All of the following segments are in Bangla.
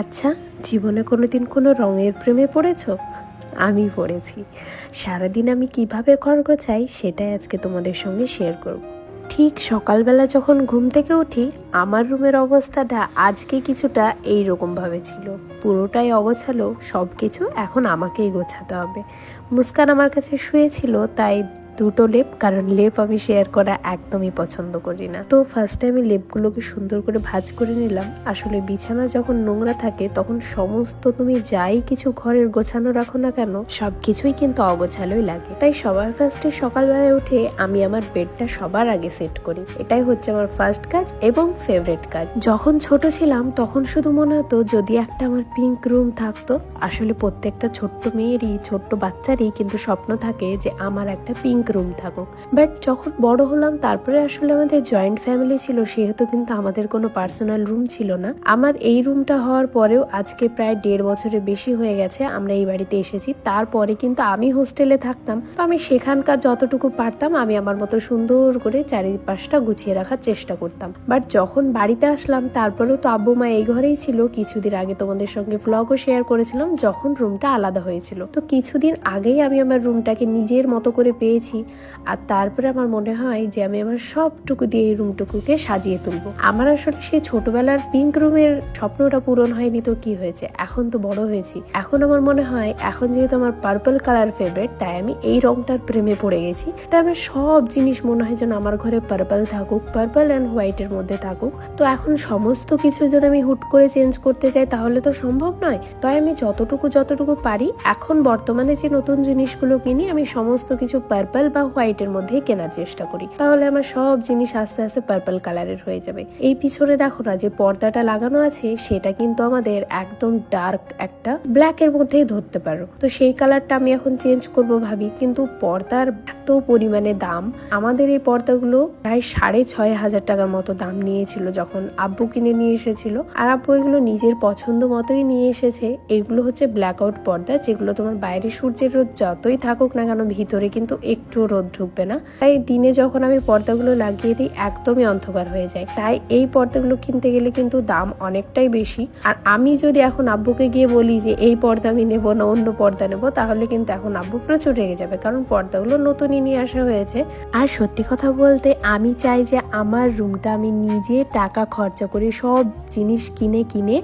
আচ্ছা, জীবনে কোনোদিন কোনো রঙের প্রেমে পড়েছো? আমি পড়েছি। সারাদিন আমি কিভাবে ঘর গোছাই সেটাই আজকে তোমাদের সঙ্গে শেয়ার করব। ঠিক সকালবেলা যখন ঘুম থেকে উঠি, আমার রুমের অবস্থাটা আজকে কিছুটা এইরকমভাবে ছিল। পুরোটাই অগোছালো, সব কিছু এখন আমাকেই গোছাতে হবে। মুস্কান আমার কাছে শুয়েছিল, তাই দুটো লেপ, কারণ লেপ আমি শেয়ার করা একদমই পছন্দ করি না। তো ফার্স্টে আমি লেপগুলোকে সুন্দর করে ভাঁজ করে নিলাম। আসলে বিছানা যখন নোংরা থাকে তখন সমস্ত তুমি যাই কিছু ঘরের গোছানো রাখো না কেন, সবকিছুই কিন্তু অগোছালোই লাগে। তাই সবার ফার্স্টে সকালবেলায় উঠে আমি আমার বেডটা সবার আগে সেট করি। এটাই হচ্ছে আমার ফার্স্ট কাজ এবং ফেভারিট কাজ। যখন ছোট ছিলাম তখন শুধু মনে হতো যদি একটা আমার পিঙ্ক রুম থাকতো। আসলে প্রত্যেকটা ছোট্ট মেয়েরই, ছোট্ট বাচ্চারই কিন্তু স্বপ্ন থাকে যে আমার একটা পিঙ্ক রুম থাকুক। বাট যখন বড় হলাম তারপরে আসলে আমাদের জয়েন্ট ফ্যামিলি ছিল, সেহেতু কিন্তু আমাদের কোনো পার্সোনাল রুম ছিল না। আমার এই রুমটা হওয়ার পরেও আজকে প্রায় 1.5 বছরের বেশি হয়ে গেছে আমরা এই বাড়িতে এসেছি। তারপরে কিন্তু আমি হোস্টেলে থাকতাম, তো আমি সেখানকার যতটুকু পারতাম আমি আমার মতো সুন্দর করে চারিপাশটা গুছিয়ে রাখার চেষ্টা করতাম। বাট যখন বাড়িতে আসলাম তারপরেও তো আব্বু মা এই ঘরেই ছিল। কিছুদিন আগে তোমাদের সঙ্গে ভ্লগও শেয়ার করেছিলাম যখন রুমটা আলাদা হয়েছিল। তো কিছুদিন আগেই আমি আমার রুমটাকে নিজের মতো করে পেয়েছি। আর তারপরে আমার মনে হয় যে আমি আমার সবটুকু দিয়ে এই রুমটুকুকে সাজিয়ে তুলবো। আমার আসলে সেই ছোটবেলার পিঙ্ক রুমের স্বপ্নটা পূরণ হয়নি তো কি হয়েছে, এখন তো বড় হয়েছি। এখন আমার মনে হয় এখন যেহেতু আমার পার্পল কালার ফেভারিট, তাই আমি এই রংটার প্রেমে পড়ে গেছি। তাই আমার সব জিনিস মনে হয় যেন আমার ঘরে পার্পল থাকুক, পার্পল অ্যান্ড হোয়াইটের মধ্যে থাকুক। তো এখন সমস্ত কিছু যদি আমি হুট করে চেঞ্জ করতে চাই তাহলে তো সম্ভব নয়। তাই আমি যতটুকু পারি এখন বর্তমানে যে নতুন জিনিসগুলো কিনি আমি সমস্ত কিছু পার্পল বা হোয়াইটের মধ্যেই কেনার চেষ্টা করি। তাহলে আমার সব জিনিস আস্তে আস্তে পার্পল কালারের হয়ে যাবে। এই পিছনে দেখো না যে পর্দাটা লাগানো আছে, সেটা কিন্তু আমাদের একদম ডার্ক একটা ব্ল্যাক এর মধ্যেই ধরতে পারো। তো সেই কালারটা আমি এখন চেঞ্জ করব ভাবি, কিন্তু পর্দার এত পরিমাণে দাম। আমাদের এই পর্দাগুলো প্রায় 6,500 টাকার মতো দাম নিয়েছিল যখন আব্বু কিনে নিয়ে এসেছিল। আর আব্বু এগুলো নিজের পছন্দ মতোই নিয়ে এসেছে। এগুলো হচ্ছে ব্ল্যাক আউট পর্দা, যেগুলো তোমার বাইরে সূর্যের রোদ যতই থাকুক না কেন ভিতরে কিন্তু একটু রোদ ঢুকবে না। তাই দিনে যখন আমি পর্দাগুলো লাগিয়ে দিই একদমই অন্ধকার হয়ে যায়। তাই এই পর্দাগুলো কিনতে গেলে কিন্তু দাম অনেকটাই বেশি। আর আমি যদি এখন আব্বুকে গিয়ে বলি যে এই পর্দা আমি নেবো না অন্য পর্দা নেবো, তাহলে কিন্তু এখন আব্বু প্রচুর রেগে যাবে, কারণ পর্দাগুলো নতুনই নিয়ে আসা হয়েছে। আর সত্যি কথা বলতে আমি চাই যে আমার রুমটা আমি নিজে টাকা খরচা করে সব জিনিস কিনে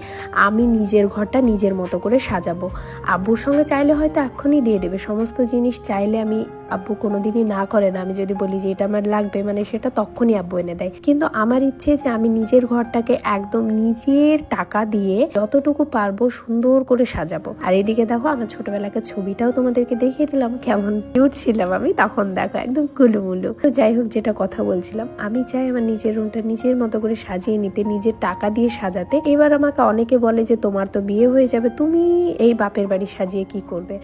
আমি নিজের ঘরটা নিজের মতো করে সাজাবো। আব্বুর সঙ্গে চাইলে হয়তো এক্ষুনি দিয়ে দেবে সমস্ত জিনিস, চাইলে আমি, আব্বু কোনোদিনই না করে না। আমি যদি বলি যে এটা আমার লাগবে মানে সেটা তখনই আব্বু এনে দেয়। কিন্তু আমার ইচ্ছে যে আমি নিজের ঘরটাকে একদম নিজের টাকা দিয়ে যতটুকু পারবো সুন্দর করে সাজাবো। আর এদিকে দেখো আমার ছোটবেলাকার ছবিটাও তোমাদেরকে দেখিয়ে দিলাম কেমন কিউট ছিলাম আমি তখন, দেখো একদম কুলুমুলু। তো যাই হোক, যেটা কথা বলছিলাম, আমি চাই আমার নিজের রুমটা নিজের মতো করে সাজিয়ে নিতে, নিজের টাকা দিয়ে সাজাতে। এবার আমাকে অনেকে বলে যে তোমার তো বিয়ে হয়ে যাবে, তুমি এই বাপের বাড়ি সাজিয়ে কি করবে?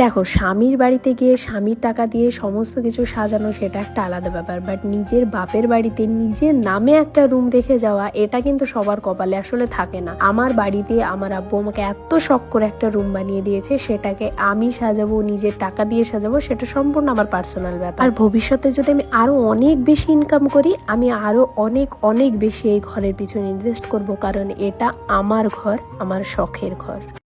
দেখো, স্বামীর বাড়িতে গিয়ে স্বামীর টাকা দিয়ে সমস্ত কিছু সাজানো সেটা একটা আলাদা ব্যাপার, বাট নিজের বাপের বাড়িতে নিজের নামে একটা রুম রেখে যাওয়া এটা কিন্তু সবার কপালে আসলে থাকে না। আমার বাড়িতে আমার আব্বু আমাকে এত শখ করে একটা রুম বানিয়ে দিয়েছে, সেটাকে আমি সাজাবো, নিজের টাকা দিয়ে সাজাবো, সেটা সম্পূর্ণ আমার পার্সোনাল ব্যাপার। আর ভবিষ্যতে যদি আমি আরো অনেক বেশি ইনকাম করি, আমি আরো অনেক বেশি এই ঘরের পিছনে ইনভেস্ট করব, কারণ এটা আমার ঘর, আমার শখের ঘর।